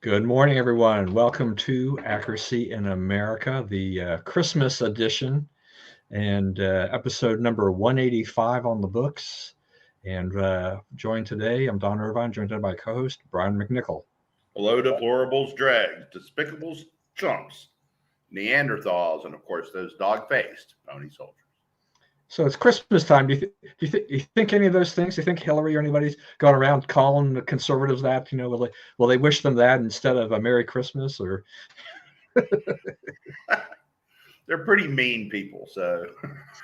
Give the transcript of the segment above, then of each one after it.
Good morning, everyone. Welcome to Accuracy in America, the Christmas edition, and episode number 185 on the books. And joined today, I'm Don Irvine, joined today by co-host Brian McNichol. Hello, deplorables, dregs, despicables, chumps, Neanderthals, and of course those dog-faced pony soldiers. So it's Christmas time. Do you think any of those things? Do you think Hillary or anybody's going around calling the conservatives that? Will they wish them that instead of a Merry Christmas? Or They're pretty mean people, so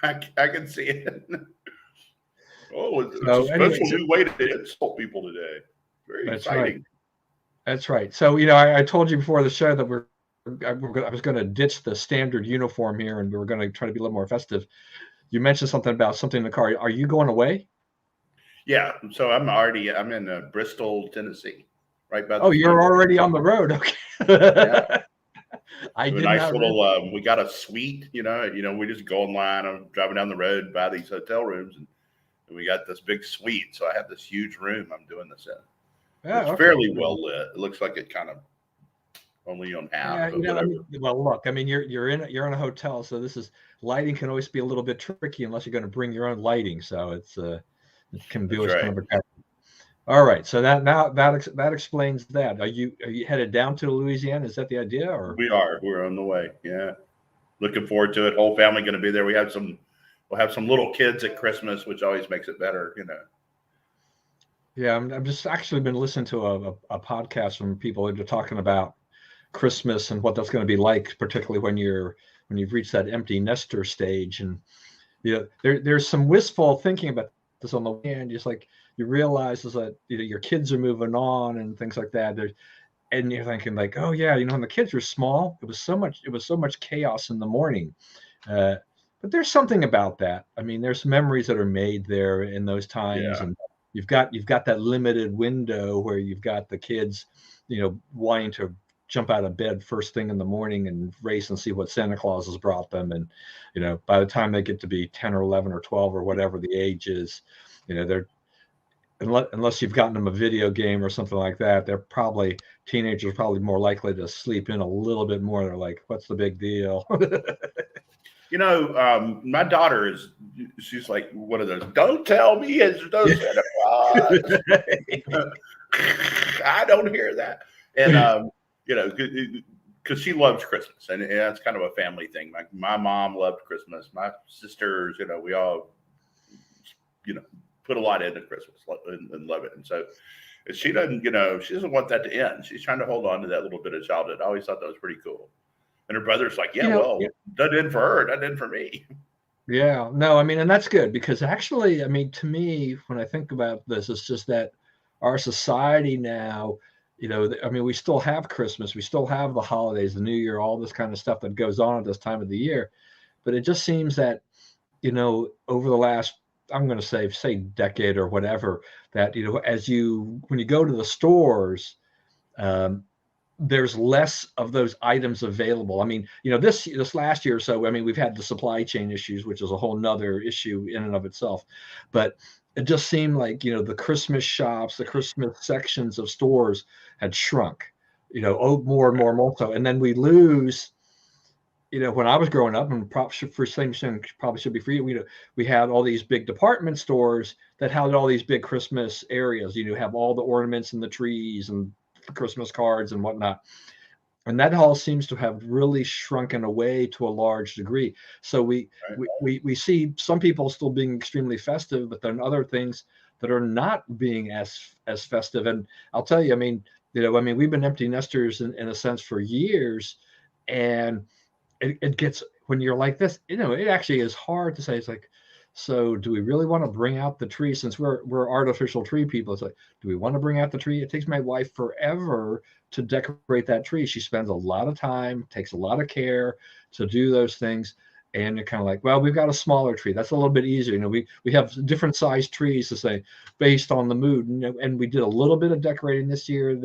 I can see it. Oh, it's a special new way to insult people today. Very exciting. Right. That's right. So I told you before the show that I was going to ditch the standard uniform here, and we were going to try to be a little more festive. You mentioned something about something in the car. Are you going away? Yeah. So I'm in Bristol, Tennessee, right by. Oh, you're already on the road. Okay. Yeah. I did nice little. We got a suite. We just go online. I'm driving down the road, buy these hotel rooms, and we got this big suite. So I have this huge room I'm doing this in. Yeah, it's fairly well lit. It looks like it kind of only on half. Yeah, well, look, you're in a hotel, so lighting can always be a little bit tricky unless you're going to bring your own lighting. So it can be always kind of a. All right, so that explains that. Are you headed down to Louisiana? Is that the idea, or we're on the way? Yeah, looking forward to it. Whole family going to be there. We'll have some little kids at Christmas, which always makes it better, Yeah, I'm just actually been listening to a podcast from people that are talking about Christmas and what that's going to be like, particularly when you've reached that empty nester stage. And there's some wistful thinking about this on the one hand, just like you realize is that your kids are moving on and things like that. And you're thinking like, oh yeah, when the kids were small, it was so much chaos in the morning. But there's something about that. I mean, there's memories that are made there in those times, and you've got that limited window where you've got the kids, wanting to jump out of bed first thing in the morning and race and see what Santa Claus has brought them. And, by the time they get to be 10 or 11 or 12 or whatever the age is, they're, unless you've gotten them a video game or something like that, teenagers are probably more likely to sleep in a little bit more. They're like, what's the big deal? My daughter she's like one of those, don't tell me it's no Santa Claus. I don't hear that. And, because she loves Christmas, and that's kind of a family thing. Like my mom loved Christmas. My sisters, we all, put a lot into Christmas and love it. And so she doesn't want that to end. She's trying to hold on to that little bit of childhood. I always thought that was pretty cool. And her brother's like, that did for her, that did for me. Yeah, no, and that's good because actually, to me, when I think about this, it's just that our society now, we still have Christmas, we still have the holidays, the New Year, all this kind of stuff that goes on at this time of the year. But it just seems that, over the last, I'm going to say decade or whatever, that, when you go to the stores, there's less of those items available. This last year or so, we've had the supply chain issues, which is a whole nother issue in and of itself. But it just seemed like, the Christmas shops, the Christmas sections of stores had shrunk, more and more so. And then we lose, when I was growing up, and probably should be for you, we had all these big department stores that had all these big Christmas areas, have all the ornaments and the trees and Christmas cards and whatnot, and that all seems to have really shrunken away to a large degree. So we see some people still being extremely festive, but then other things that are not being as festive. And I'll tell you, we've been empty nesters in a sense for years, and it gets, when you're like this, it actually is hard to say. It's like, so do we really want to bring out the tree, since we're artificial tree people? It's like, do we want to bring out the tree? It takes my wife forever to decorate that tree. She spends a lot of time, takes a lot of care to do those things. And you're kind of like, well, we've got a smaller tree. That's a little bit easier. We have different sized trees to say based on the mood. And we did a little bit of decorating this year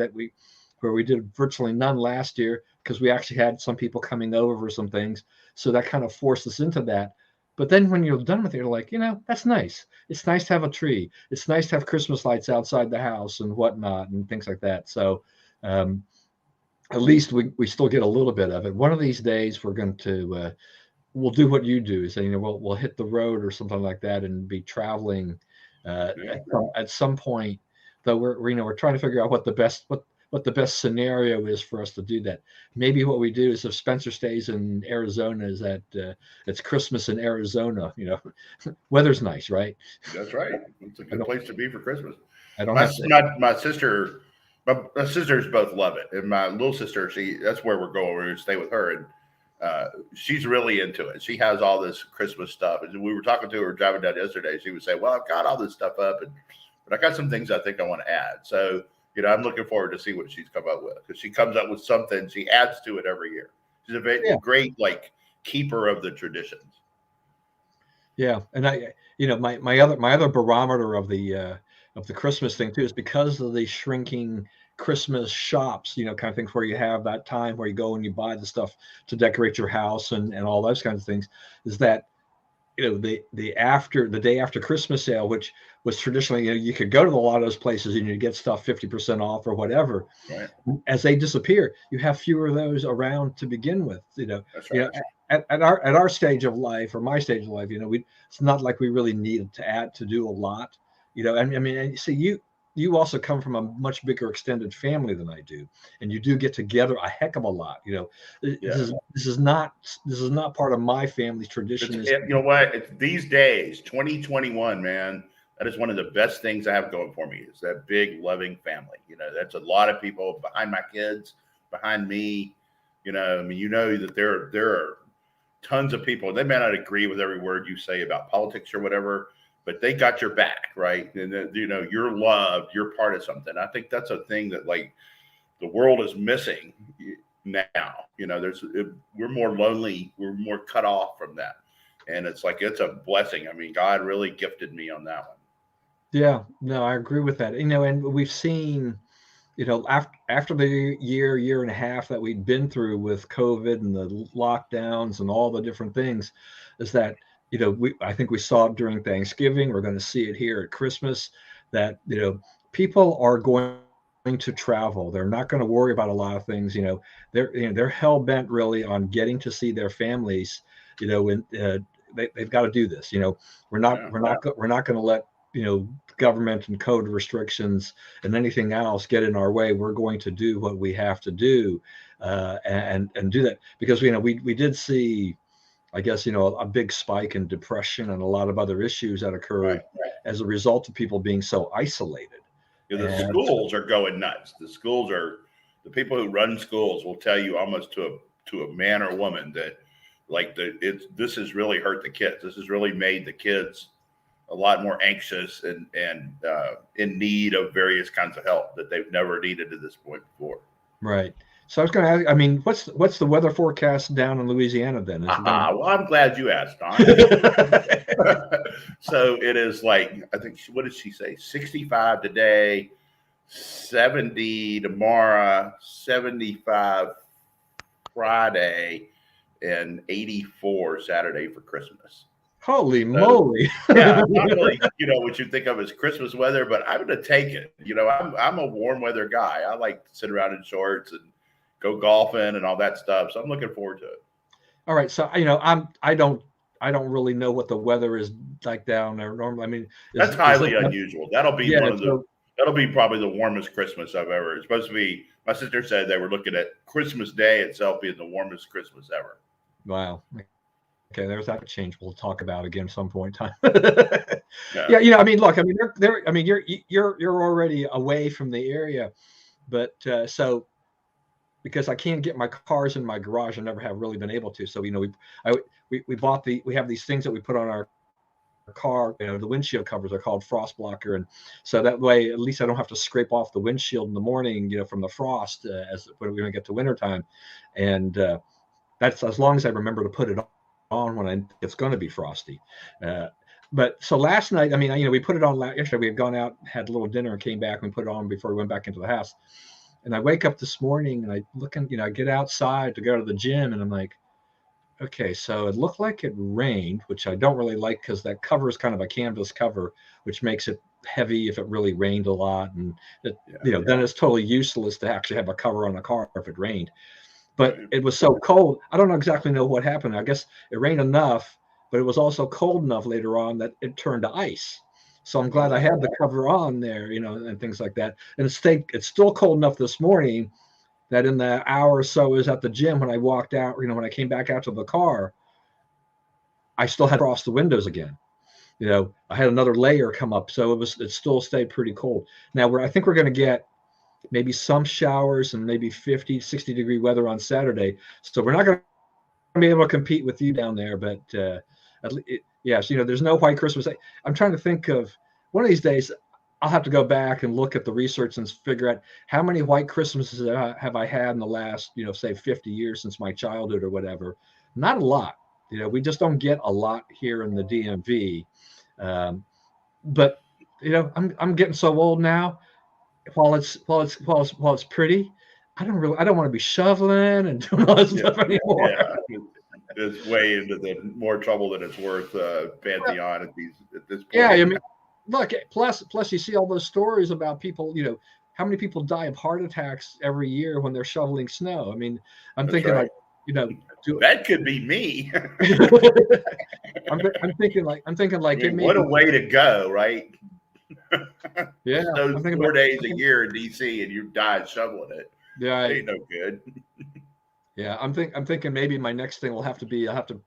where we did virtually none last year, because we actually had some people coming over for some things. So that kind of forced us into that. But then when you're done with it, you're like, that's nice. It's nice to have a tree. It's nice to have Christmas lights outside the house and whatnot and things like that. So at least we still get a little bit of it. One of these days we're going to we'll do what you do. So, we'll hit the road or something like that and be traveling Yeah. at some point. Though we're trying to figure out what the best scenario is for us to do that. Maybe what we do is, if Spencer stays in Arizona, is that it's Christmas in Arizona. Weather's nice, right? That's right. It's a good place to be for Christmas. I don't My have to. my sister, my sisters both love it, and my little sister, that's where we're going. We're going to stay with her, and she's really into it. She has all this Christmas stuff, and we were talking to her driving down yesterday. She would say, "Well, I've got all this stuff up, but I got some things I think I want to add." So, I'm looking forward to see what she's come up with, because she comes up with something, she adds to it every year. She's a very great keeper of the traditions. Yeah, and my other barometer of the Christmas thing too is because of the shrinking Christmas shops, kind of things where you have that time where you go and you buy the stuff to decorate your house and all those kinds of things, is that the day after Christmas sale, which was traditionally, you could go to a lot of those places and you get stuff 50% off or whatever. Right. As they disappear, you have fewer of those around to begin with. That's right. At our stage of life, or my stage of life, it's not like we really needed to do a lot. And I mean, and see, you also come from a much bigger extended family than I do, and you do get together a heck of a lot. This is not part of my family's tradition. You know what? It's these days, 2021, man. That is one of the best things I have going for me, is that big, loving family. That's a lot of people behind my kids, behind me. I mean, that there are tons of people. They may not agree with every word you say about politics or whatever, but they got your back, right? And you're loved, you're part of something. I think that's a thing that the world is missing now. We're more lonely, we're more cut off from that, and it's a blessing. I mean, God really gifted me on that one. Yeah, no, I agree with that. And we've seen, after the year and a half that we'd been through with COVID and the lockdowns and all the different things, is that I think we saw it during Thanksgiving. We're going to see it here at Christmas, that people are going to travel. They're not going to worry about a lot of things. They're hell bent really on getting to see their families. When they've got to do this. We're not going to let government and code restrictions and anything else get in our way. We're going to do what we have to do, and do that, because we did see, I guess, a big spike in depression and a lot of other issues that occurred as a result of people being so isolated. Schools are going nuts. The people who run schools will tell you almost to a man or woman that this has really hurt the kids. This has really made the kids a lot more anxious and in need of various kinds of help that they've never needed at this point before. Right. So I was going to ask, I mean, what's the weather forecast down in Louisiana then? Well, I'm glad you asked, Don. So it is I think, what did she say? 65 today, 70 tomorrow, 75 Friday, and 84 Saturday for Christmas. Holy moly. Yeah, not really, what you think of as Christmas weather, but I'm going to take it. I'm a warm weather guy. I like to sit around in shorts and go golfing and all that stuff. So I'm looking forward to it. All right. So, I don't really know what the weather is like down there normally. I mean, that's highly unusual. That'll be that'll be probably the warmest Christmas I've ever. It's supposed to be, my sister said they were looking at Christmas Day itself being the warmest Christmas ever. Wow. Okay, there's that change we'll talk about again some point in time. Yeah, I mean, look, I mean, you're already away from the area, but so because I can't get my cars in my garage, I never have really been able to. So we have these things that we put on our car. The windshield covers are called frost blocker, and so that way at least I don't have to scrape off the windshield in the morning, from the frost as when we're going to get to wintertime, and that's as long as I remember to put it on when it's going to be frosty. But so last night, I mean, we put it on yesterday. We had gone out, had a little dinner, and came back and put it on before we went back into the house. And I wake up this morning and I look, I get outside to go to the gym, and I'm like, okay, so it looked like it rained, which I don't really like because that cover is kind of a canvas cover, which makes it heavy if it really rained a lot, and it, then it's totally useless to actually have a cover on a car if it rained. But it was so cold. I don't exactly know what happened. I guess it rained enough, but it was also cold enough later on that it turned to ice. So I'm glad I had the cover on there, and things like that. And it's still cold enough this morning that in the hour or so I was at the gym, when I walked out, when I came back out to the car, I still had to cross the windows again. I had another layer come up, so it still stayed pretty cold. Now I think we're going to get maybe some showers and maybe 50, 60 degree weather on Saturday. So we're not going to be able to compete with you down there, but yes, there's no white Christmas. I'm trying to think of one of these days. I'll have to go back and look at the research and figure out how many white Christmases have I had in the last, say 50 years since my childhood or whatever. Not a lot. We just don't get a lot here in the DMV. But I'm getting so old now. While it's pretty, I don't want to be shoveling and doing all this stuff anymore. Yeah. It's way into the more trouble than it's worth pantheon at this point. Yeah, I mean, look. Plus, you see all those stories about people. How many people die of heart attacks every year when they're shoveling snow? I mean, I'm That's thinking right. That could be me. I'm thinking like what a way to go, right? Yeah, those 4 days a year in DC, and you died shoveling it. Yeah, ain't no good. Yeah, I'm thinking maybe my next thing will have to be I'll have to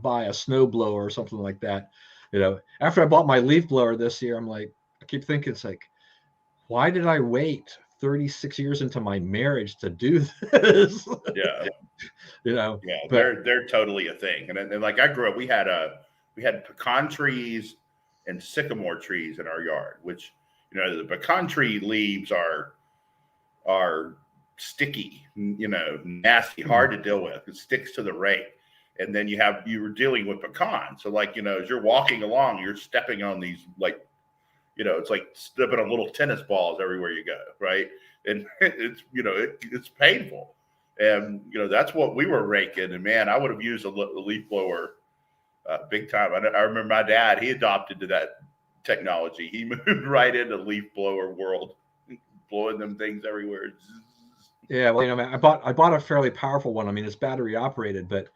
buy a snow blower or something like that. After I bought my leaf blower this year, I'm like, I keep thinking, it's like, why did I wait 36 years into my marriage to do this? Yeah. Yeah, but they're totally a thing. And like I grew up, we had pecan trees and sycamore trees in our yard, which the pecan tree leaves are sticky, nasty, hard to deal with. It sticks to the rake. And then you were dealing with pecans. So like, as you're walking along, you're stepping on these, like, it's like stepping on little tennis balls everywhere you go. Right. And it's painful. And, that's what we were raking. And man, I would have used a leaf blower big time. I remember my dad, he adopted to that technology. He moved right into leaf blower world, blowing them things everywhere. Yeah, well, I bought a fairly powerful one. I mean, it's battery operated, but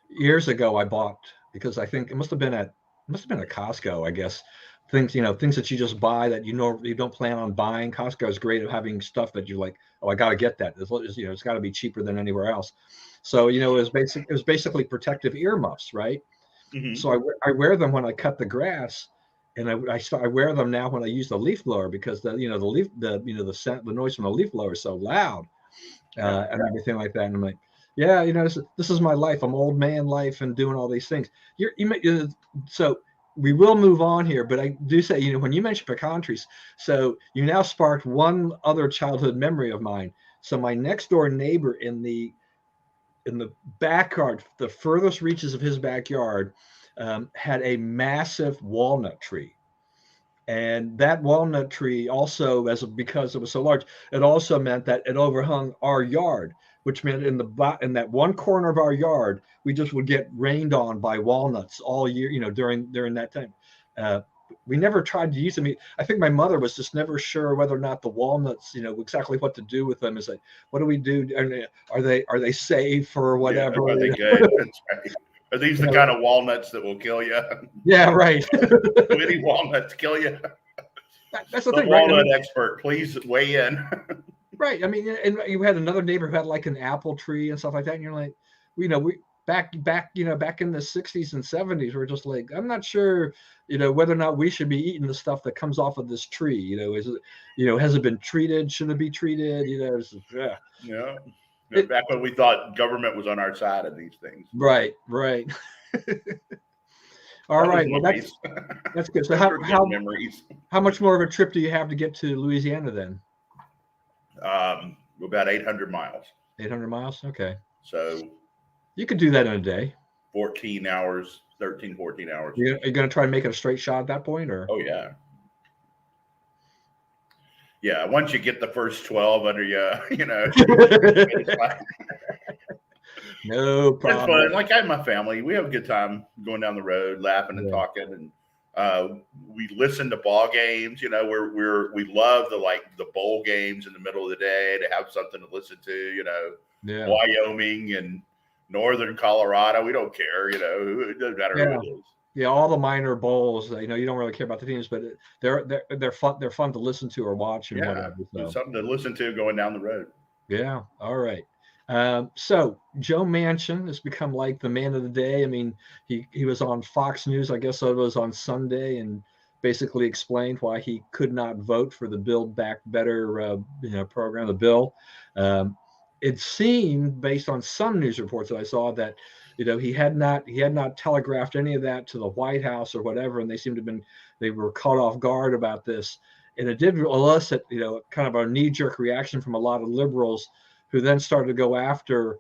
years ago I bought, because I think it must have been at Costco, I guess. Things that you just buy that you don't plan on buying. Costco is great at having stuff that you're like, oh, I got to get that. It's got to be cheaper than anywhere else. So it was basically protective earmuffs, right? Mm-hmm. So I wear them when I cut the grass, and I wear them now when I use the leaf blower, because the noise from the leaf blower is so loud. And everything like that. And I'm like, yeah, this is my life. I'm old man life and doing all these things. So we will move on here, but I do say, when you mentioned pecan trees, so you now sparked one other childhood memory of mine. So my next door neighbor in the backyard, the furthest reaches of his backyard, had a massive walnut tree. And that walnut tree also, because it was so large, it also meant that it overhung our yard, which meant in that one corner of our yard, we just would get rained on by walnuts all year, during that time. We never tried to use them. I think my mother was just never sure whether or not the walnuts, exactly what to do with them. Is like, what do we do? Are they safe or whatever? Yeah, are they good? That's right. Are these the kind of walnuts that will kill you? Yeah, right. Do any walnuts kill you? That's the thing, walnut right? Expert, please weigh in. Right. I mean, and you had another neighbor who had like an apple tree and stuff like that, and you're like, we back in the 60s and 70s, we're just like, I'm not sure, whether or not we should be eating the stuff that comes off of this tree. Is it, has it been treated? Should it be treated? Yeah. Back when we thought government was on our side of these things. Right. All right. Well, that's good. So how much more of a trip do you have to get to Louisiana then? About 800 miles. 800 miles. Okay. So you could do that in a day. 14 hours. Are you going to try and make it a straight shot at that point, or? Oh yeah. Yeah, once you get the first 12 under you, No It's problem. fun. Like I and my family, we have a good time going down the road, laughing and Yeah. talking, and we listen to ball games. You know, we love the bowl games in the middle of the day to have something to listen to. You know, Yeah. Wyoming and Northern Colorado, we don't care. You know, it doesn't matter who Yeah. it is. Yeah, all the minor bowls, you don't really care about the teams, but they're fun. They're fun to listen to or watch and Yeah, whatever. it's So something to listen to going down the road. yeah, all right. So Joe Manchin has become like the man of the day. I mean, he was on Fox News, I guess it was on Sunday, and basically explained why he could not vote for the Build Back Better program, the bill. Um, it seemed, based on some news reports that I saw, that he had not telegraphed any of that to the White House or whatever, and they were caught off guard about this. And it did elicit, kind of a knee-jerk reaction from a lot of liberals who then started to go after,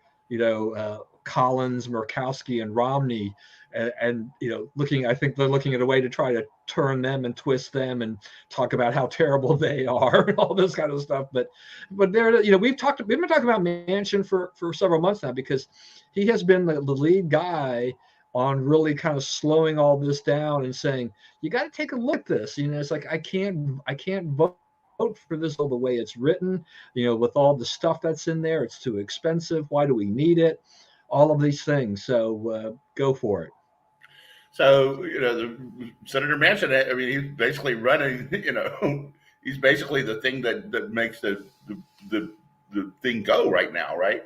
Collins, Murkowski, and Romney, and I think they're looking at a way to try to turn them and twist them and talk about how terrible they are and all this kind of stuff. But there, we've been talking about Manchin for several months now, because he has been the lead guy on really kind of slowing all this down and saying, you got to take a look at this. It's like, I can't vote for this the way it's written, with all the stuff that's in there. It's too expensive. Why do we need it? All of these things. So go for it. So, Senator Manchin, I mean, he's basically running, he's basically the thing that makes the thing go right now, right?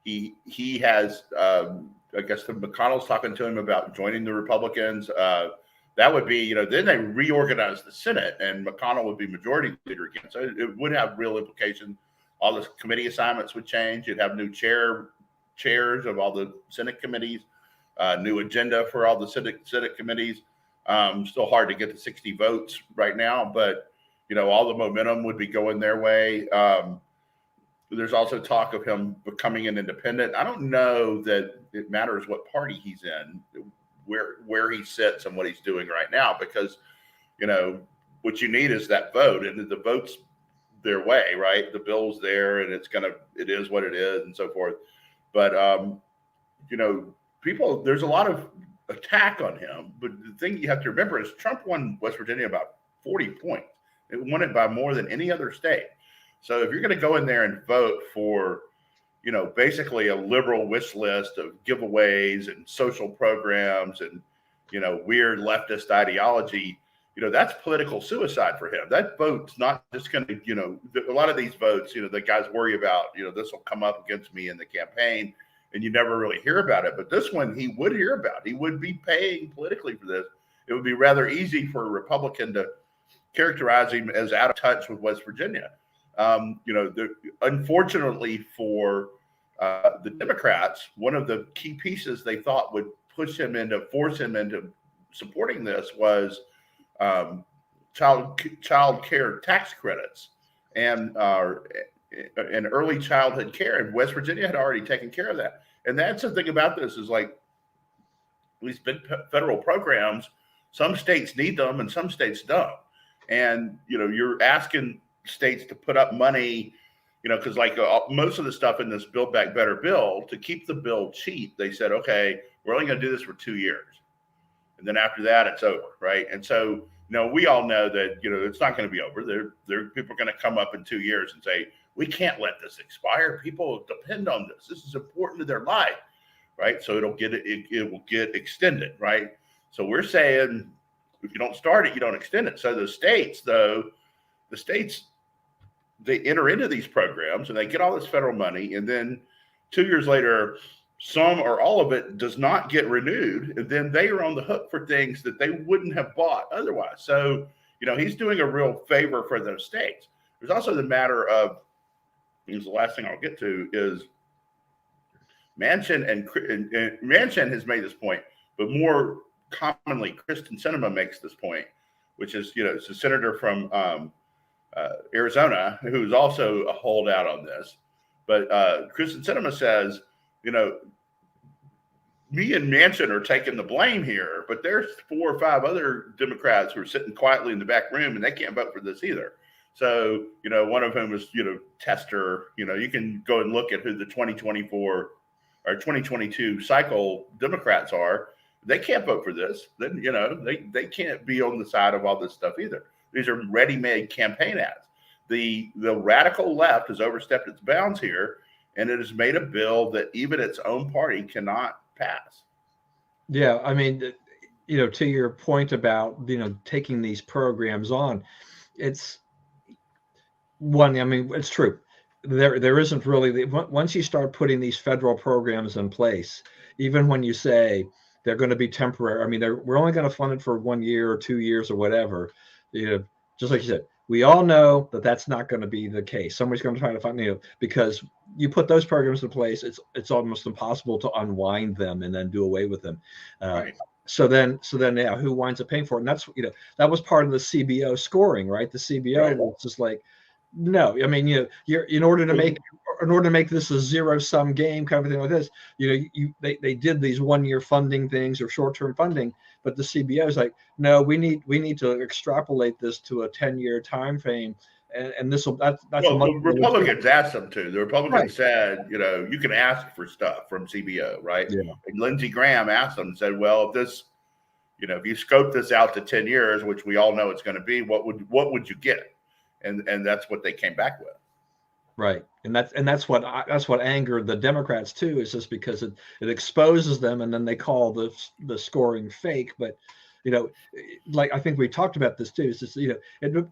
He has, I guess, the McConnell's talking to him about joining the Republicans. That would be, then they reorganize the Senate, and McConnell would be majority leader again. So it would have real implications. All the committee assignments would change. You'd have new chairs of all the Senate committees, new agenda for all the Senate committees. Still hard to get to 60 votes right now, but all the momentum would be going their way. There's also talk of him becoming an independent. I don't know that it matters what party he's in, where he sits and what he's doing right now, because what you need is that vote, and the vote's their way, right? The bill's there, and it is what it is, and so forth. But people, there's a lot of attack on him. But the thing you have to remember is Trump won West Virginia about 40 points. It won it by more than any other state. So if you're going to go in there and vote for, basically a liberal wish list of giveaways and social programs and, weird leftist ideology, that's political suicide for him. That vote's not just going to, a lot of these votes, the guys worry about, this will come up against me in the campaign, and you never really hear about it. But this one, he would hear about. He would be paying politically for this. It would be rather easy for a Republican to characterize him as out of touch with West Virginia. Unfortunately for the Democrats, one of the key pieces they thought would force him into supporting this was child care tax credits and early childhood care. And West Virginia had already taken care of that. And that's the thing about this is, like, these big federal programs, some states need them and some states don't. And, you're asking states to put up money, because most of the stuff in this Build Back Better bill, to keep the bill cheap, they said, okay, we're only going to do this for 2 years. And then after that, it's over, right? And so, we all know that, it's not going to be over. People are going to come up in 2 years and say, we can't let this expire. People depend on this. This is important to their life, right? So it will get extended, right? So we're saying, if you don't start it, you don't extend it. So the states, they enter into these programs and they get all this federal money, and then 2 years later, some or all of it does not get renewed, and then they are on the hook for things that they wouldn't have bought otherwise. So, he's doing a real favor for those states. There's also the matter of, the last thing I'll get to is Manchin, and Manchin has made this point, but more commonly, Kristen Sinema makes this point, which is, it's a senator from Arizona who's also a holdout on this. But Kristen Sinema says, me and Manchin are taking the blame here, but there's 4 or 5 other Democrats who are sitting quietly in the back room, and they can't vote for this either. So, one of whom is, Tester. You can go and look at who the 2024 or 2022 cycle Democrats are, they can't vote for this. Then, they can't be on the side of all this stuff either. These are ready-made campaign ads. The radical left has overstepped its bounds here, and it has made a bill that even its own party cannot pass. Yeah, I mean, to your point about taking these programs on, it's one. I mean, it's true. There isn't really, once you start putting these federal programs in place, even when you say they're going to be temporary. I mean, we're only going to fund it for 1 year or 2 years or whatever. Just like you said, we all know that that's not going to be the case. Somebody's going to try to find because you put those programs in place, it's almost impossible to unwind them and then do away with them. Right. So then, yeah, who winds up paying for it? And that's that was part of the CBO scoring, right? The CBO was just like, no, I mean, you're in order to make this a zero-sum game kind of thing like this, they did these 1-year funding things or short-term funding, but the CBO is like, no, we need to extrapolate this to a 10-year time frame, and that's well, the Republicans asked them to. The Republicans said, you can ask for stuff from CBO, right? Yeah. And Lindsey Graham asked them and said, well, if you scope this out to 10 years, which we all know it's going to be, what would you get? And that's what they came back with. Right. And that's what angered the Democrats too, is just because it exposes them, and then they call the scoring fake. But like I think we talked about this too. It's just it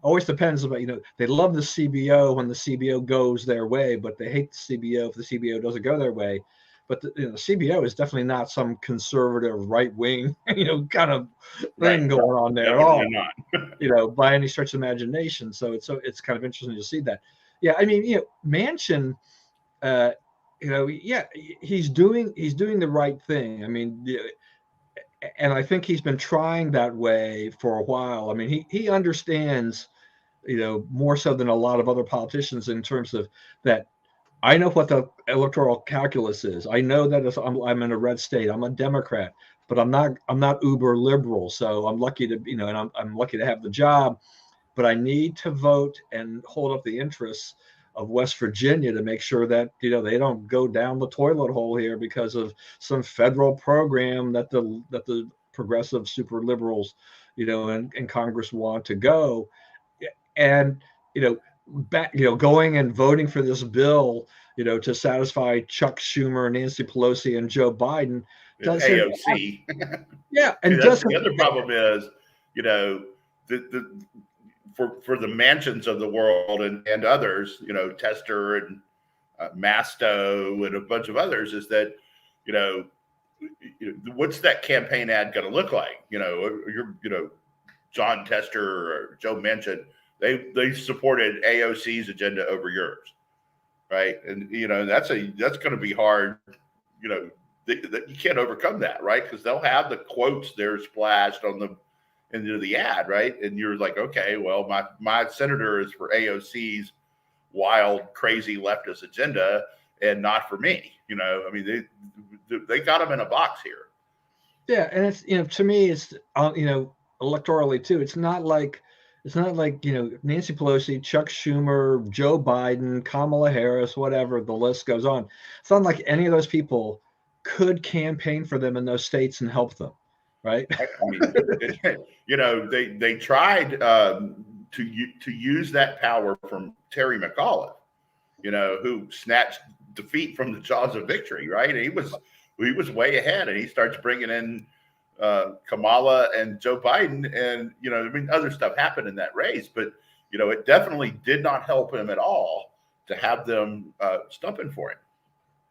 always depends about they love the CBO when the CBO goes their way, but they hate the CBO if the CBO doesn't go their way. But the CBO is definitely not some conservative right wing kind of thing going on there definitely at all. Not. By any stretch of imagination. So it's kind of interesting to see that. Yeah, I mean, Manchin, he's doing the right thing. I mean, and I think he's been trying that way for a while. I mean, he understands, more so than a lot of other politicians in terms of that. I know what the electoral calculus is. I know that if I'm in a red state, I'm a Democrat, but I'm not uber liberal. So I'm lucky to, and I'm lucky to have the job, but I need to vote and hold up the interests of West Virginia to make sure that, they don't go down the toilet hole here because of some federal program that the progressive super liberals, in Congress want to go. And, going and voting for this bill, to satisfy Chuck Schumer, Nancy Pelosi, and Joe Biden. AOC. Yeah, and the other problem is, for the Manchins of the world and others, Tester and Masto and a bunch of others, is that what's that campaign ad going to look like? John Tester or Joe Manchin. They supported AOC's agenda over yours, right? And that's going to be hard. You can't overcome that, right? Because they'll have the quotes there splashed into the ad, right? And you're like, okay, well, my senator is for AOC's wild, crazy leftist agenda, and not for me. I mean, they got them in a box here. Yeah, and it's to me, it's electorally too. It's not like Nancy Pelosi, Chuck Schumer, Joe Biden, Kamala Harris, whatever, the list goes on. It's not like any of those people could campaign for them in those states and help them, right? I mean, they tried to use that power from Terry McAuliffe, who snatched defeat from the jaws of victory, right? He was way ahead, and he starts bringing in Kamala and Joe Biden, and other stuff happened in that race, but it definitely did not help him at all to have them stumping for him.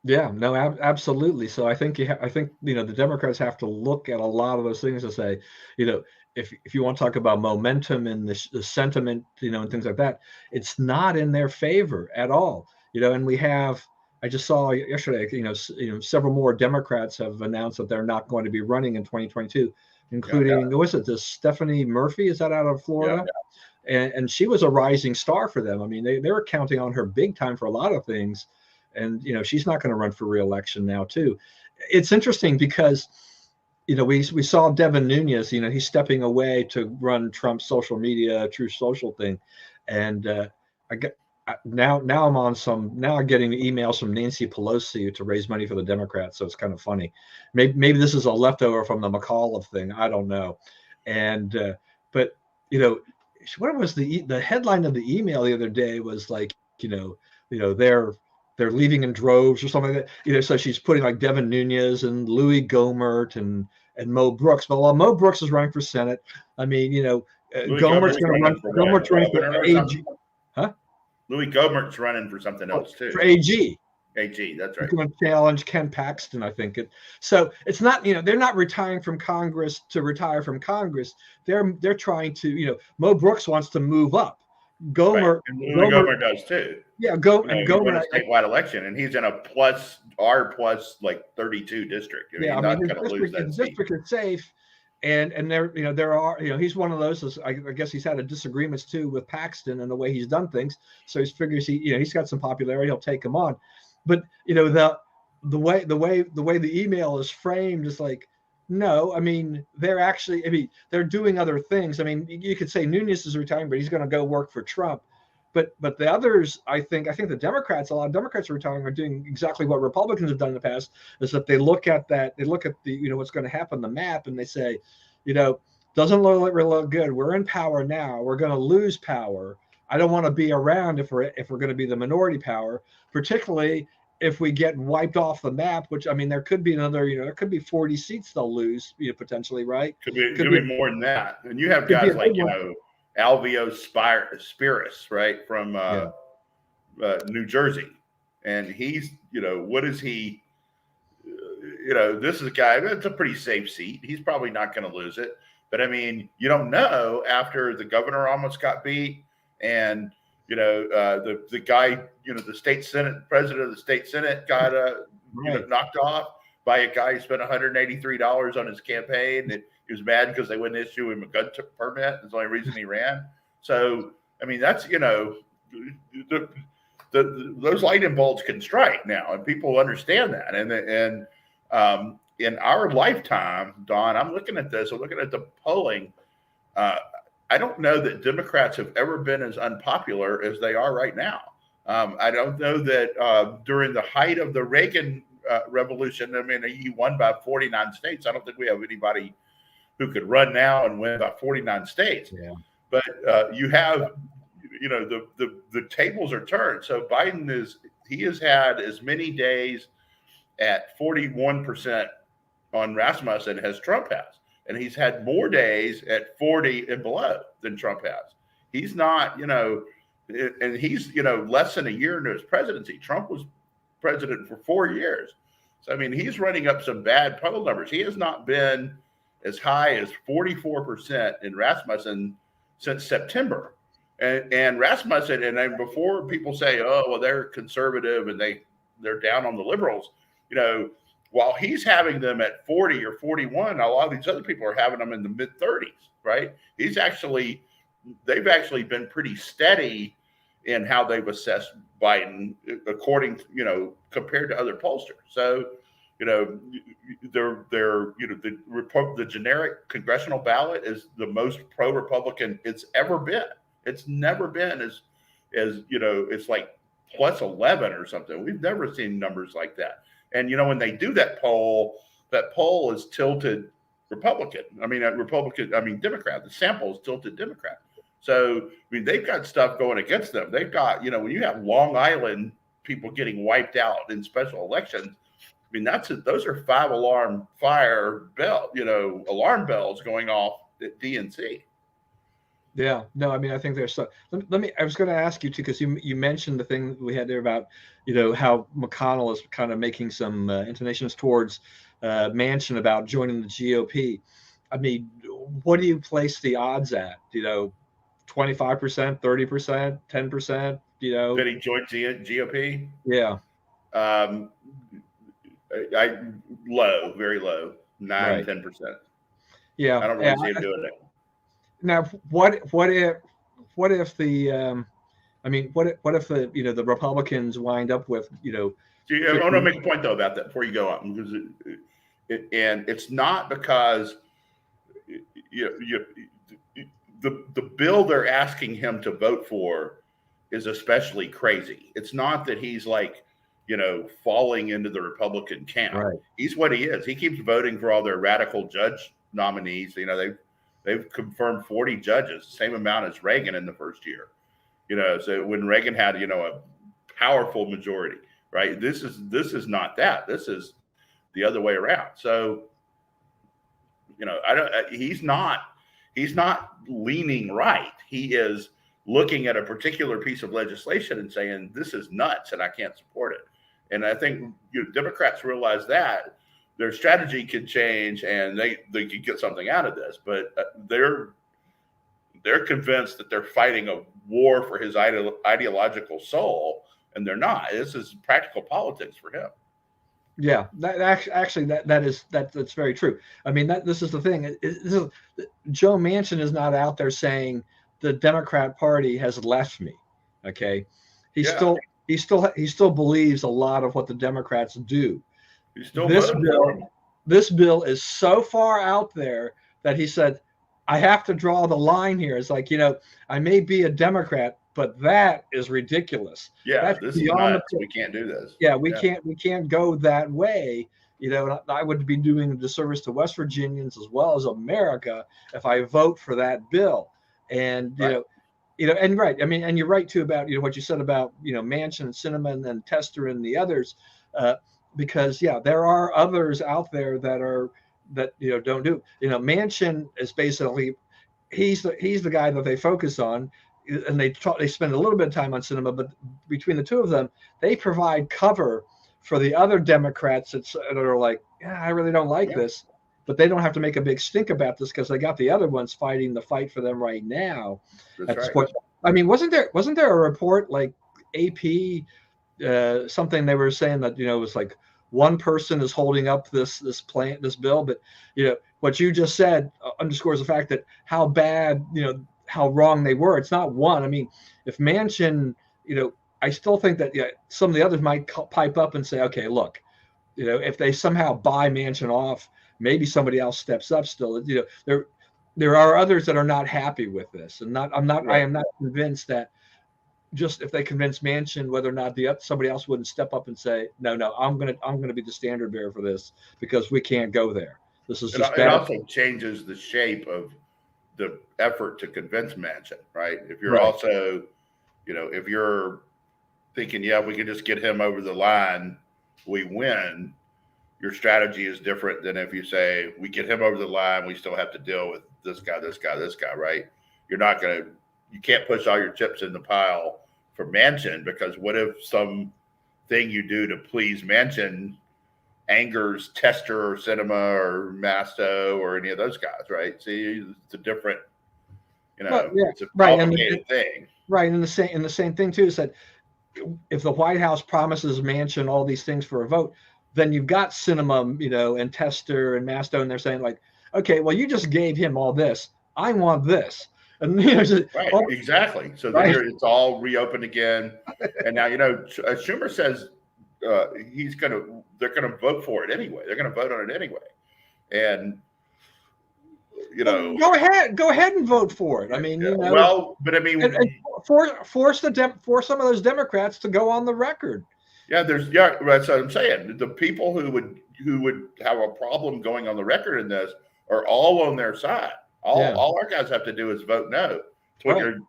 Yeah, no, absolutely. So I think the Democrats have to look at a lot of those things and say, if you want to talk about momentum and the sentiment, and things like that, it's not in their favor at all. And I just saw yesterday, several more Democrats have announced that they're not going to be running in 2022, including, was it this Stephanie Murphy? Is that out of Florida? Yeah. And she was a rising star for them. I mean, they were counting on her big time for a lot of things. And, she's not going to run for re-election now, too. It's interesting because, we saw Devin Nunes, he's stepping away to run Trump's social media, True Social thing. And now I'm getting emails from Nancy Pelosi to raise money for the Democrats. So it's kind of funny. Maybe this is a leftover from the McAuliffe thing. I don't know. And but what was the headline of the email the other day was like, they're leaving in droves or something like that. So she's putting like Devin Nunes and Louis Gohmert and Mo Brooks. But while Mo Brooks is running for Senate, I mean, Gohmert's going to run. Gohmert's running for AG. Huh? Louis Gohmert's running for something else too. For AG. AG, that's right. He's going to challenge Ken Paxton, I think. So it's not, they're not retiring from Congress to retire from Congress. They're trying to, Mo Brooks wants to move up. Gohmert, right. Gohmert does too. Yeah, Gohmert. He won a statewide election, and he's in a R plus like 32 district. His district is safe. And there are, he's one of those, I guess he's had a disagreements too with Paxton and the way he's done things. So he figures he's got some popularity, he'll take him on. But the way the email is framed is like, no, I mean, they're doing other things. I mean, you could say Nunes is retiring, but he's going to go work for Trump. But the others, I think the Democrats, a lot of Democrats are retiring, are doing exactly what Republicans have done in the past, is that they look at the what's going to happen, the map, and they say, doesn't look good. We're in power now. We're going to lose power. I don't want to be around if we're going to be the minority power, particularly if we get wiped off the map. Which, I mean, there could be another, there could be 40 seats they'll lose, potentially, right? Could be more than that. And you have guys like Alvio Spiris, right, from New Jersey, and he's, what is he? This is a guy that's a pretty safe seat. He's probably not going to lose it, but I mean, you don't know after the governor almost got beat, and the guy, the state senate president of the state senate got knocked off by a guy who spent $183 on his campaign. And he was mad because they wouldn't issue him a gun permit. That's the only reason he ran. So, I mean, that's, those lightning bolts can strike now, and people understand that. And in our lifetime, Don, I'm looking at this. I'm looking at the polling. I don't know that Democrats have ever been as unpopular as they are right now. I don't know that during the height of the Reagan revolution, I mean, he won by 49 states. I don't think we have anybody who could run now and win by 49 states. Yeah. But you have, the tables are turned. So Biden has had as many days at 41% on Rasmussen as Trump has. And he's had more days at 40 and below than Trump has. He's not, and he's, less than a year into his presidency. Trump was president for 4 years. So, I mean, he's running up some bad poll numbers. He has not been as high as 44% in Rasmussen since September. And Rasmussen, and then before people say, oh, well, they're conservative and they're down on the liberals, while he's having them at 40 or 41, a lot of these other people are having them in the mid 30s, right? They've actually been pretty steady in how they've assessed Biden, according, compared to other pollsters. So, the generic congressional ballot is the most pro-Republican it's ever been. It's never been as it's like plus 11 or something. We've never seen numbers like that. And, when they do that poll is tilted Republican. Democrat. The sample is tilted Democrat. So, I mean, they've got stuff going against them. They've got, when you have Long Island people getting wiped out in special elections, I mean, those are 5 alarm bells going off at DNC. Yeah, no, I mean, I think there's I was going to ask you too, because you mentioned the thing we had there about, how McConnell is kind of making some intonations towards Manchin about joining the GOP. I mean, what do you place the odds at? 25%, 30%, 10%, That he joined GOP? Yeah. Low, very low, 9, 10%. Yeah. I don't really see him doing it. Now, what if the what if the the Republicans wind up with I want to make a point though about that before you go on, because it's not because the bill they're asking him to vote for is especially crazy. It's not that he's like, falling into the Republican camp. Right. He's what he is. He keeps voting for all their radical judge nominees. They've confirmed 40 judges, the same amount as Reagan in the first year. So when Reagan had, a powerful majority, right? This is not that. This is the other way around. So, he's not leaning right. He is looking at a particular piece of legislation and saying, this is nuts and I can't support it. And I think Democrats realize that their strategy could change and they could get something out of this, but they're convinced that they're fighting a war for his ideological soul, and they're not. This is practical politics for him. Yeah, that's very true. I mean, this is the thing. Joe Manchin is not out there saying the Democrat Party has left me. Okay, he still believes a lot of what the Democrats do. This bill is so far out there that he said, I have to draw the line here. It's like, I may be a Democrat, but that is ridiculous. Yeah, this is nuts. We can't do this. Yeah, we can't go that way. I would be doing a disservice to West Virginians as well as America if I vote for that bill. And and right. I mean, and you're right too about what you said about Manchin, Cinnamon, and Tester and the others, because there are others out there that don't do. Manchin is basically he's the guy that they focus on. And they spend a little bit of time on Cinema, but between the two of them, they provide cover for the other Democrats that are like, I really don't like this, but they don't have to make a big stink about this because they got the other ones fighting the fight for them right now. That's right. I mean, wasn't there a report like AP something they were saying that it was like one person is holding up this bill, but what you just said underscores the fact that how bad how wrong they were. It's not one. I mean, if Manchin, I still think that some of the others might pipe up and say, okay, look, if they somehow buy Manchin off, maybe somebody else steps up still. There are others that are not happy with this. And I am not convinced that just if they convince Manchin, whether or not somebody else wouldn't step up and say, no, I'm gonna be the standard bearer for this because we can't go there. This is just bad. It also changes the shape of the effort to convince Manchin, right? If you're also, if you're thinking, we can just get him over the line, we win, your strategy is different than if you say, we get him over the line, we still have to deal with this guy, right? You can't push all your chips in the pile for Manchin, because what if some thing you do to please Manchin angers Tester or Cinema or Masto or any of those guys, right? See, it's a different, it's a complicated thing. Right, and the same thing too is that if the White House promises Manchin all these things for a vote, then you've got Cinema, and Tester and Masto, and they're saying like, okay, well, you just gave him all this. I want this. And exactly. So then it's all reopened again, and now Schumer says they're gonna vote for it anyway. They're gonna vote on it anyway, and go ahead and vote for it. I mean, but I mean, force some of those Democrats to go on the record. That's what I'm saying. The people who would have a problem going on the record in this are all on their side. All our guys have to do is vote no.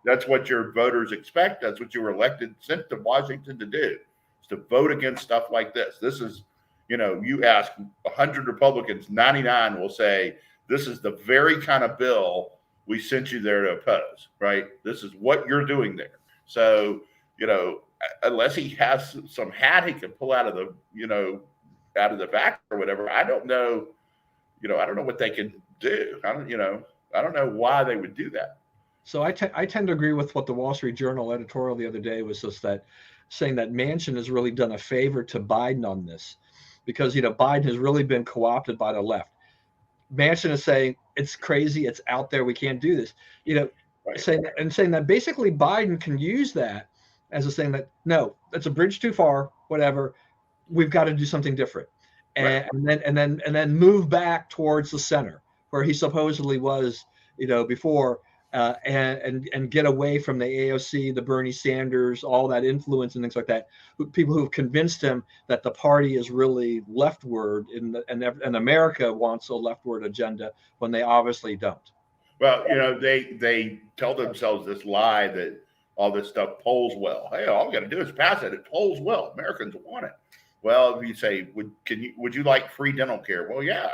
That's what your voters expect. That's what you were sent to Washington to do, is to vote against stuff like this. This is, you ask 100 Republicans, 99 will say, this is the very kind of bill we sent you there to oppose, right? This is what you're doing there. So, unless he has some hat he can pull out of the back or whatever, I don't know. I don't know what they can do. I don't know why they would do that. So I tend to agree with what the Wall Street Journal editorial the other day was, just that saying that Manchin has really done a favor to Biden on this, because Biden has really been co-opted by the left. Manchin is saying it's crazy, it's out there, we can't do this. Saying that basically Biden can use that as a saying that no, that's a bridge too far, whatever. We've got to do something different, and then move back towards the center where he supposedly was, before, and get away from the AOC, the Bernie Sanders, all that influence and things like that. People who've convinced him that the party is really leftward, and America wants a leftward agenda when they obviously don't. Well, they tell themselves this lie that all this stuff polls well. Hey, all we got to do is pass it. It polls well. Americans want it. Well, if you say, would you like free dental care? Well, yeah,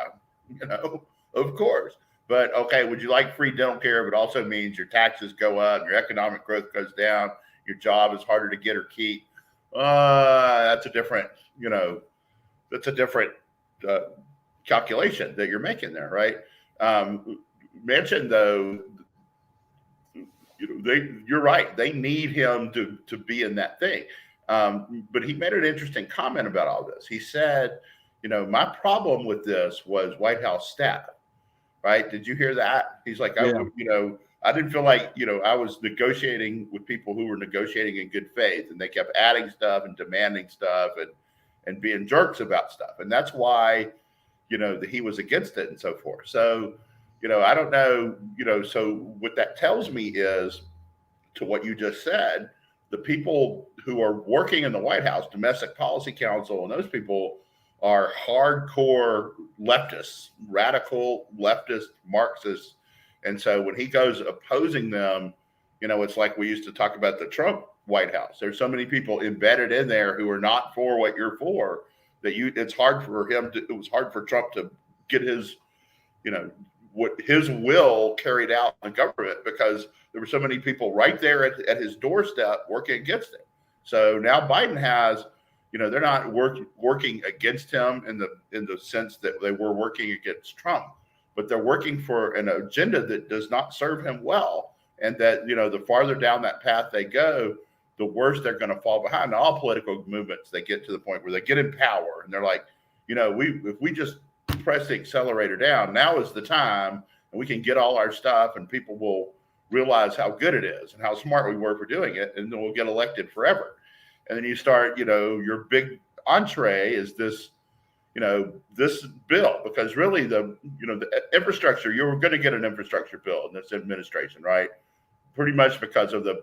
of course. But okay, would you like free dental care? But also means your taxes go up, your economic growth goes down, your job is harder to get or keep. That's a different, calculation that you're making there, right? Manchin, though, you're right. They need him to be in that thing. But he made an interesting comment about all this. He said, my problem with this was White House staff. Right? Did you hear that? He's like, yeah. I didn't feel like, I was negotiating with people who were negotiating in good faith, and they kept adding stuff and demanding stuff and being jerks about stuff. And that's why, that he was against it and so forth. So, I don't know, so what that tells me is, to what you just said, the people who are working in the White House, Domestic Policy Council, and those people are hardcore leftists, radical leftist Marxists. And so when he goes opposing them, it's like we used to talk about the Trump White House. There's so many people embedded in there who are not for what you're for, that it was hard for Trump to get his, what his will carried out in the government, because there were so many people right there at his doorstep working against him. So now Biden has, they're not working against him in the sense that they were working against Trump, but they're working for an agenda that does not serve him well. And that, the farther down that path they go, the worse they're going to fall behind. All political movements, they get to the point where they get in power and they're like, if we just press the accelerator down, now is the time, and we can get all our stuff, and people will realize how good it is and how smart we were for doing it, and then we'll get elected forever. And then you start, your big entree is this, this bill, because really the infrastructure, you're going to get an infrastructure bill in this administration, right? Pretty much because of the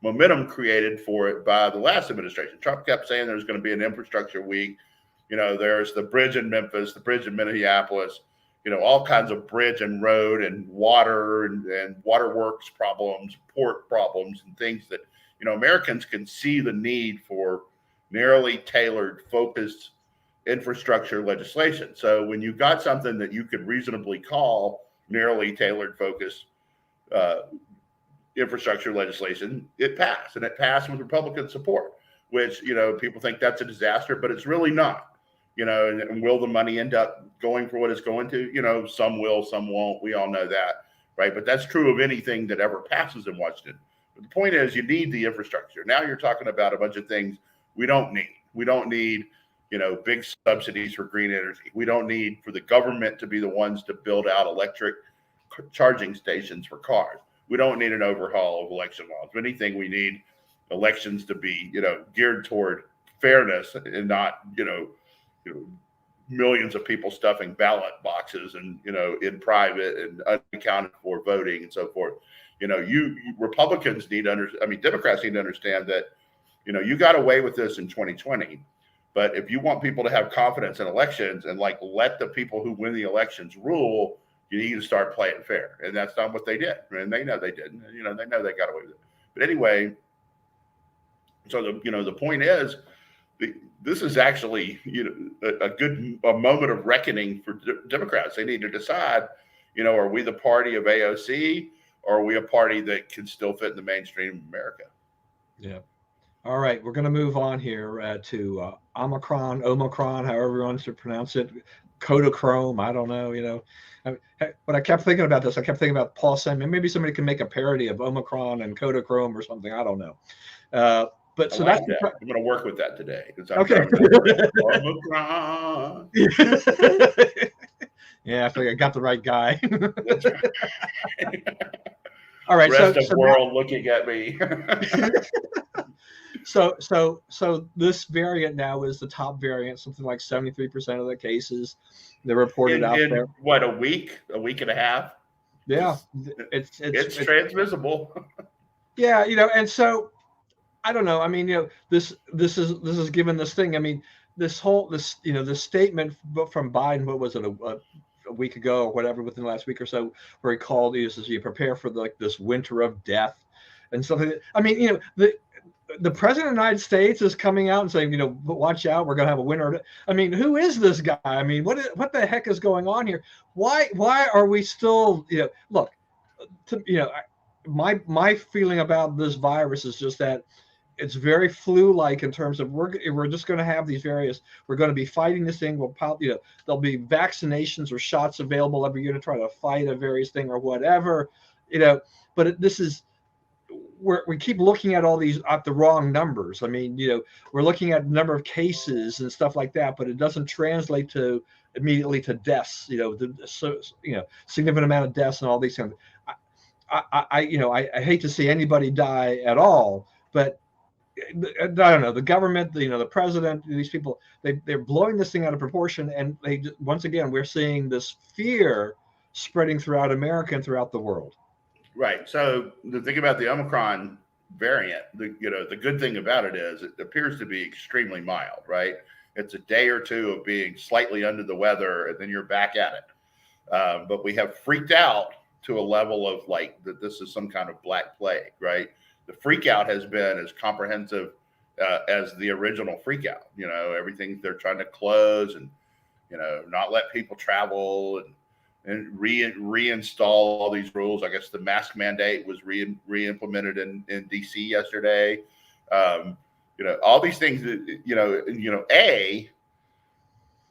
momentum created for it by the last administration. Trump kept saying there's going to be an infrastructure week. There's the bridge in Memphis, the bridge in Minneapolis, all kinds of bridge and road and water and waterworks problems, port problems, and things that, Americans can see the need for narrowly tailored, focused infrastructure legislation. So when you got something that you could reasonably call narrowly tailored, focused infrastructure legislation, it passed, and it passed with Republican support, which, people think that's a disaster, but it's really not. And will the money end up going for what it's going to? Some will, some won't. We all know that, right? But that's true of anything that ever passes in Washington. But the point is, you need the infrastructure. Now you're talking about a bunch of things we don't need. We don't need, big subsidies for green energy. We don't need for the government to be the ones to build out electric charging stations for cars. We don't need an overhaul of election laws. If anything, we need elections to be, geared toward fairness and not, millions of people stuffing ballot boxes and, in private and unaccounted for voting and so forth. You Republicans Democrats need to understand that, you got away with this in 2020, but if you want people to have confidence in elections and let the people who win the elections rule, you need to start playing fair. And that's not what they did. And they know they didn't, they know they got away with it. But anyway, so the point is, this is actually, a moment of reckoning for Democrats. They need to decide, are we the party of AOC, or are we a party that can still fit in the mainstream of America? Yeah. All right. We're going to move on here to Omicron, however you want to pronounce it. Kodachrome. I don't know, But I kept thinking about this. I kept thinking about Paul saying maybe somebody can make a parody of Omicron and Kodachrome or something. I don't know. But so that's that. I'm going to work with that today. Okay. Omicron. Yeah, I think I got the right guy. That's right. All right. Rest of the world looking at me. So this variant now is the top variant. Something like 73% of the cases they're reported out there. What, a week and a half? Yeah, It's transmissible. Yeah, and so I don't know. I mean, this is given this thing. I mean, this statement from Biden. What was it, a week ago or whatever, within the last week or so, where he called, he says, you prepare for this winter of death and something. I mean, the president of the United States is coming out and saying, watch out, we're going to have a winter. I mean, who is this guy? I mean, what the heck is going on here? Why are we still, look, my feeling about this virus is just that it's very flu-like, in terms of we're just going to have these we're going to be fighting this thing. There'll be vaccinations or shots available every year to try to fight a various thing or whatever, but this is, we keep looking at all these at the wrong numbers. I mean, we're looking at number of cases and stuff like that, but it doesn't translate immediately to deaths, significant amount of deaths and all these things. I hate to see anybody die at all, but I don't know, the government, the president, these people, they're blowing this thing out of proportion, and once again, we're seeing this fear spreading throughout America and throughout the world. Right. So the thing about the Omicron variant, the good thing about it is it appears to be extremely mild, right? It's a day or two of being slightly under the weather, and then you're back at it. But we have freaked out to a level of that this is some kind of black plague, right? The freak out has been as comprehensive as the original freak out. Everything they're trying to close and, not let people travel and reinstall all these rules. I guess the mask mandate was re-implemented in DC yesterday. All these things that,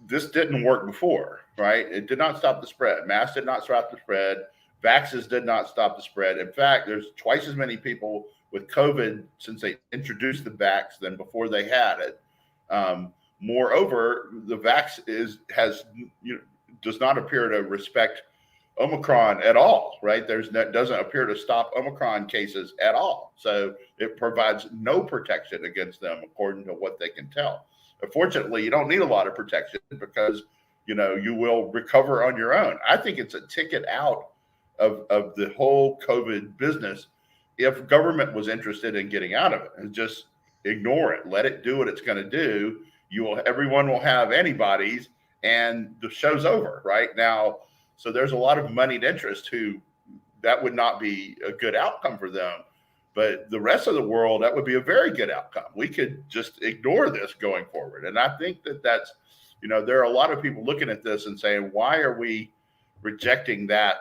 this didn't work before, right? It did not stop the spread. Masks did not stop the spread. Vaxes did not stop the spread. In fact, there's twice as many people with COVID since they introduced the vax than before they had it. Moreover, the vax does not appear to respect Omicron at all, right? Doesn't appear to stop Omicron cases at all. So it provides no protection against them, according to what they can tell. Unfortunately, you don't need a lot of protection because, you will recover on your own. I think it's a ticket out of the whole COVID business. If government was interested in getting out of it, and just ignore it, let it do what it's going to do, everyone will have antibodies, and the show's over right now. So there's a lot of moneyed interest who that would not be a good outcome for them, but the rest of the world, that would be a very good outcome. We could just ignore this going forward. And I think that's, there are a lot of people looking at this and saying, why are we rejecting that,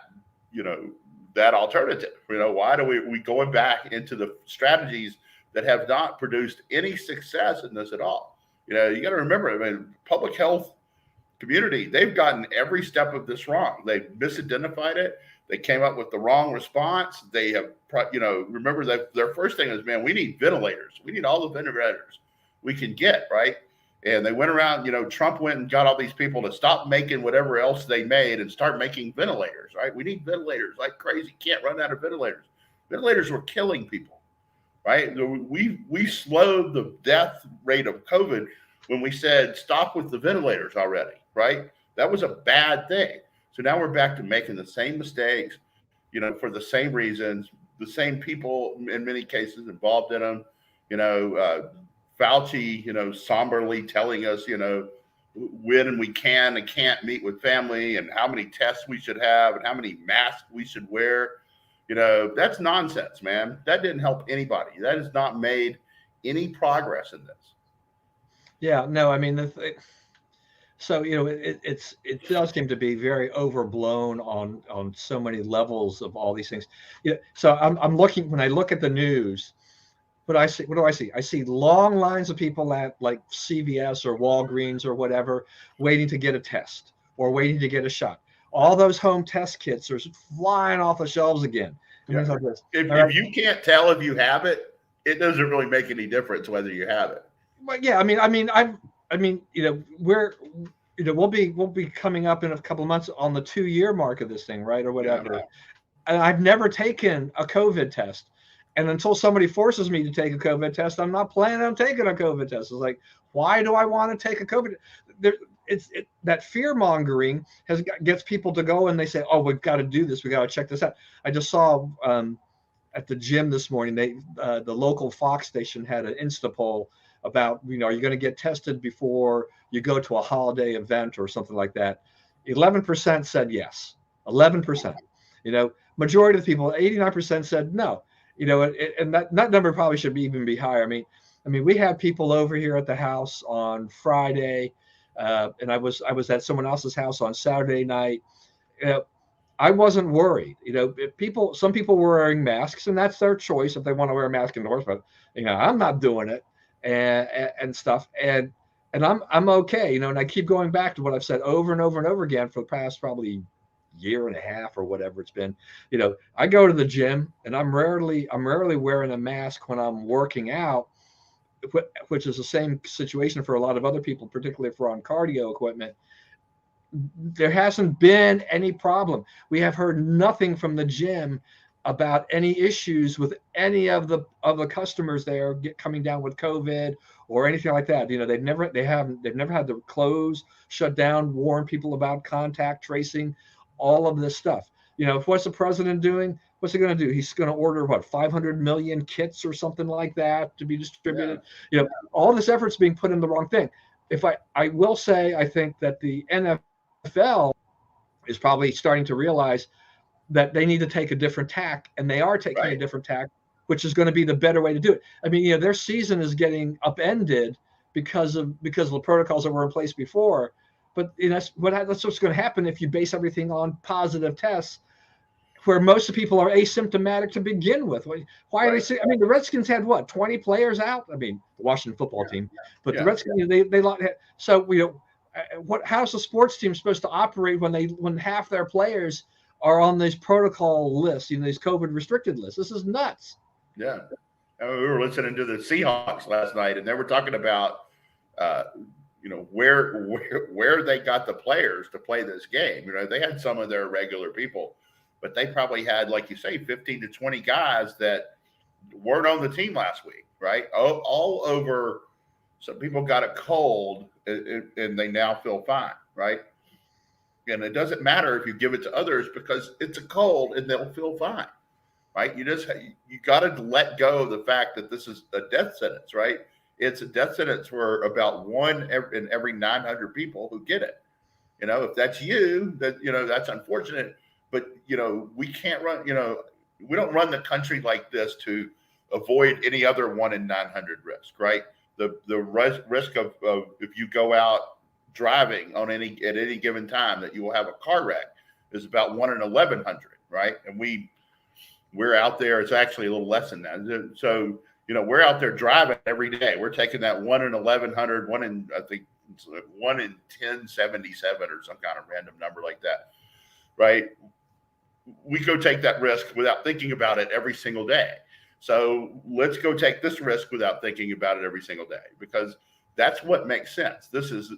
that alternative? Why do we going back into the strategies that have not produced any success in this at all? You got to remember, public health community, they've gotten every step of this wrong. They've misidentified it. They came up with the wrong response. They have, remember that their first thing is, man, we need ventilators. We need all the ventilators we can get, right? And they went around, Trump went and got all these people to stop making whatever else they made and start making ventilators, right? We need ventilators like crazy. Can't run out of ventilators. Ventilators were killing people, right? We slowed the death rate of COVID when we said stop with the ventilators already, right? That was a bad thing. So now we're back to making the same mistakes, for the same reasons, the same people in many cases involved in them. Fauci, somberly telling us, when we can and can't meet with family, and how many tests we should have, and how many masks we should wear. That's nonsense, man. That didn't help anybody. That has not made any progress in this. Yeah, no, I mean, so it does seem to be very overblown on so many levels of all these things. So I'm looking, when I look at the news, what do I see? I see long lines of people at like CVS or Walgreens or whatever, waiting to get a test or waiting to get a shot. All those home test kits are flying off the shelves again. Yeah. Like this. If you can't tell if you have it, it doesn't really make any difference whether you have it. But yeah, we'll be coming up in a couple of months on the 2-year mark of this thing, right, or whatever. Yeah. And I've never taken a COVID test. And until somebody forces me to take a COVID test, I'm not planning on taking a COVID test. It's like, why do I want to take a COVID? that fear mongering gets people to go and they say, oh, we've got to do this. We got to check this out. I just saw at the gym this morning, the local Fox station had an Insta poll about, are you going to get tested before you go to a holiday event or something like that? 11% said yes. 11%. Majority of the people, 89% said no. And that number probably should even be higher. I mean, we had people over here at the house on Friday, and I was at someone else's house on Saturday night. I wasn't worried. Some people were wearing masks, and that's their choice if they want to wear a mask indoors. But I'm not doing it, and stuff. And I'm okay. And I keep going back to what I've said over and over and over again for the past probably year and a half or whatever it's been. I go to the gym, and I'm rarely wearing a mask when I'm working out, which is the same situation for a lot of other people, particularly if we're on cardio equipment. There hasn't been any problem. We have heard nothing from the gym about any issues with any of the customers there coming down with COVID or anything like that. They've never had to close, shut down, warn people about contact tracing, all of this stuff. What's the president doing? What's he going to do? He's going to order 500 million kits or something like that to be distributed. Yeah. All this effort's being put in the wrong thing. If I will say, I think that the NFL is probably starting to realize that they need to take a different tack, and they are taking a different tack, which is going to be the better way to do it. I mean, their season is getting upended because of the protocols that were in place before. But that's what's going to happen if you base everything on positive tests, where most of the people are asymptomatic to begin with. Why are they? I mean, the Redskins had 20 players out. I mean, the Washington football team, but the Redskins they so how's the sports team supposed to operate when half their players are on these protocol lists, these COVID restricted lists? This is nuts. Yeah, we were listening to the Seahawks last night, and they were talking about where they got the players to play this game. They had some of their regular people, but they probably had, like you say, 15 to 20 guys that weren't on the team last week, right? All over. Some people got a cold and they now feel fine, right? And it doesn't matter if you give it to others because it's a cold and they'll feel fine, right? You got to let go of the fact that this is a death sentence, right? It's a death sentence for about one in every 900 people who get it. If that's you, that's unfortunate. But, we can't run, we don't run the country like this to avoid any other 1 in 900 risk, right? The risk of if you go out driving at any given time that you will have a car wreck is about 1 in 1,100, right? And we're out there. It's actually a little less than that. So, we're out there driving every day. We're taking that 1 in 1,100, 1 in 1077 or some kind of random number like that, right? We go take that risk without thinking about it every single day. So let's go take this risk without thinking about it every single day, because that's what makes sense. This is,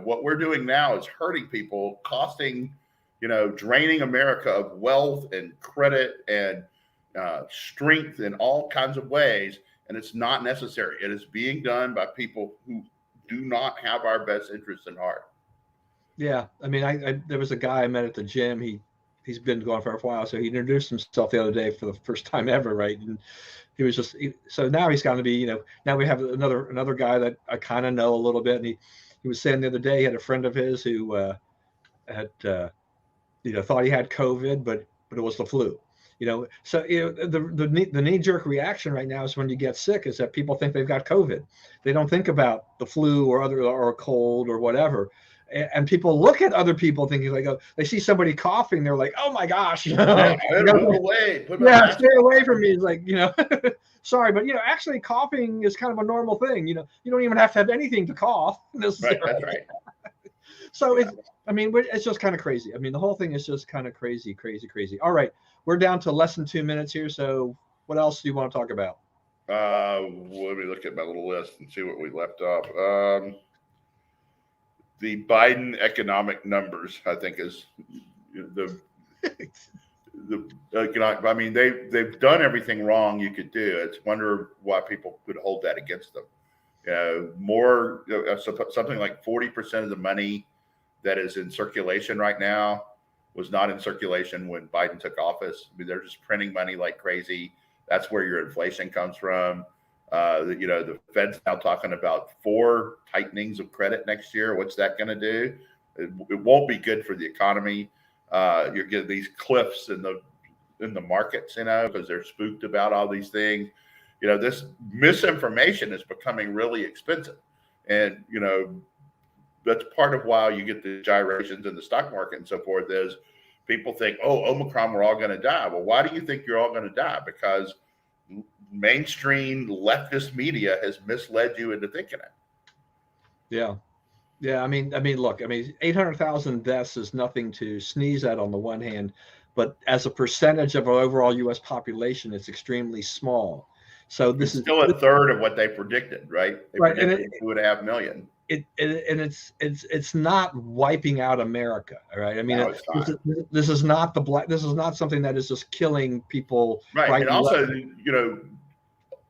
what we're doing now is hurting people, costing, draining America of wealth and credit and strength in all kinds of ways. And it's not necessary. It is being done by people who do not have our best interests in heart. Yeah. I mean, there was a guy I met at the gym. He's been going for a while. So he introduced himself the other day for the first time ever. Right. And he was so now he's going to be, now we have another guy that I kind of know a little bit. And he was saying the other day, he had a friend of his who had, thought he had COVID, but it was the flu, so, the knee jerk reaction right now is when you get sick is that people think they've got COVID. They don't think about the flu or a cold or whatever. And people look at other people thinking they see somebody coughing. They're like, oh my gosh, stay away. Stay away from me. It's like, sorry, but actually coughing is kind of a normal thing. You don't even have to have anything to cough. Right, that's right. So it's just kind of crazy. I mean, the whole thing is just kind of crazy. All right. We're down to less than 2 minutes here. So what else do you want to talk about? Let me look at my little list and see what we left off. The Biden economic numbers, I think, is the I mean, they've done everything wrong you could do. It's wonder why people could hold that against them. Something like 40% of the money that is in circulation right now was not in circulation when Biden took office. I mean, they're just printing money like crazy. That's where your inflation comes from. The Fed's now talking about 4 tightenings of credit next year. What's that going to do? It won't be good for the economy. You're getting these cliffs in the markets, because they're spooked about all these things. This misinformation is becoming really expensive, and that's part of why you get the gyrations in the stock market and so forth. Is people think, oh, Omicron, we're all going to die. Well, why do you think you're all going to die? Because mainstream leftist media has misled you into thinking it. Yeah. I mean, look, 800,000 deaths is nothing to sneeze at on the one hand, but as a percentage of our overall U.S. population, it's extremely small. So this is still a third of what they predicted, right? They predicted 2.5 million. It's not wiping out America, right? No, this is not this is not something that is just killing people, right? And also,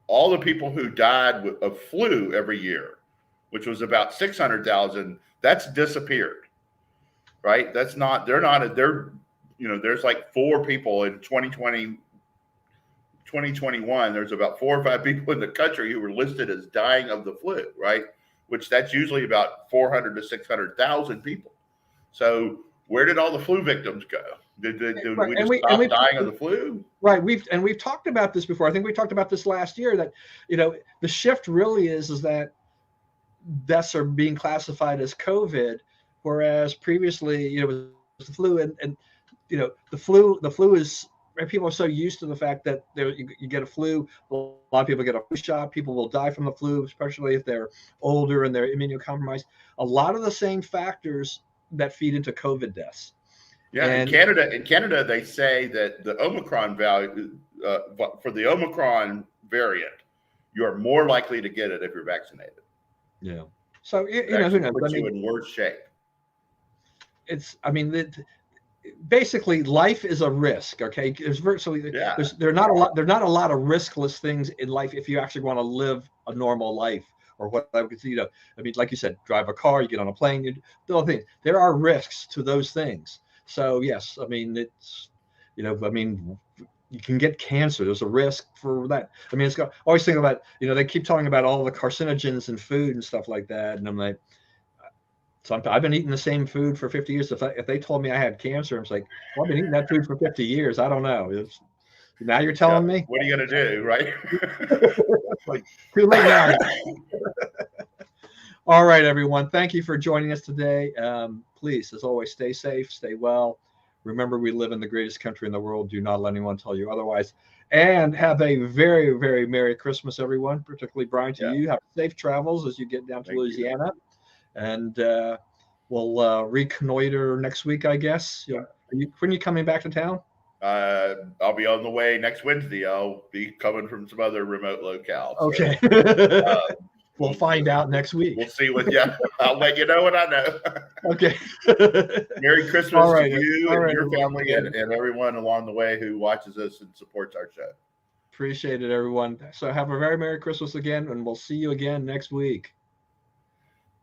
all the people who died of flu every year, which was about 600,000, that's disappeared, right? There's like 4 people in 2021. There's about 4 or 5 people in the country who were listed as dying of the flu, right? Which that's usually about 400 to 600,000 people. So where did all the flu victims go? Did we stop dying of the flu? Right. We've talked about this before. I think we talked about this last year, that the shift really is that deaths are being classified as COVID, whereas previously it was the flu, and the flu is, right, people are so used to the fact that you get a flu. A lot of people get a flu shot. People will die from the flu, especially if they're older and they're immunocompromised. A lot of the same factors that feed into COVID deaths. Yeah, in Canada, they say that the Omicron value for the Omicron variant, you are more likely to get it if you're vaccinated. Yeah. So who knows? Puts you in worse shape. Basically, life is a risk. Okay, there's virtually there are not a lot of riskless things in life if you actually want to live a normal life, or what I would consider. Like you said, drive a car, you get on a plane, the things. There are risks to those things. So yes, it's you can get cancer. There's a risk for that. It's always think about, they keep talking about all the carcinogens in food and stuff like that, and I'm like, I've been eating the same food for 50 years. If they told me I had cancer, I'm like, well, I've been eating that food for 50 years. I don't know. Now you're telling me? What are you going to do, right? Like, too late now. All right, everyone. Thank you for joining us today. Please, as always, stay safe, stay well. Remember, we live in the greatest country in the world. Do not let anyone tell you otherwise. And have a very, very Merry Christmas, everyone, particularly Brian, to you. Have safe travels as you get down to Louisiana. And we'll reconnoiter next week, I guess. When are you coming back to town? I'll be on the way next Wednesday. I'll be coming from some other remote locale. Okay. We'll find out next week. We'll see I'll let you know what I know. Okay. Merry Christmas to you and your family and everyone along the way who watches us and supports our show. Appreciate it, everyone. So have a very Merry Christmas again, and we'll see you again next week.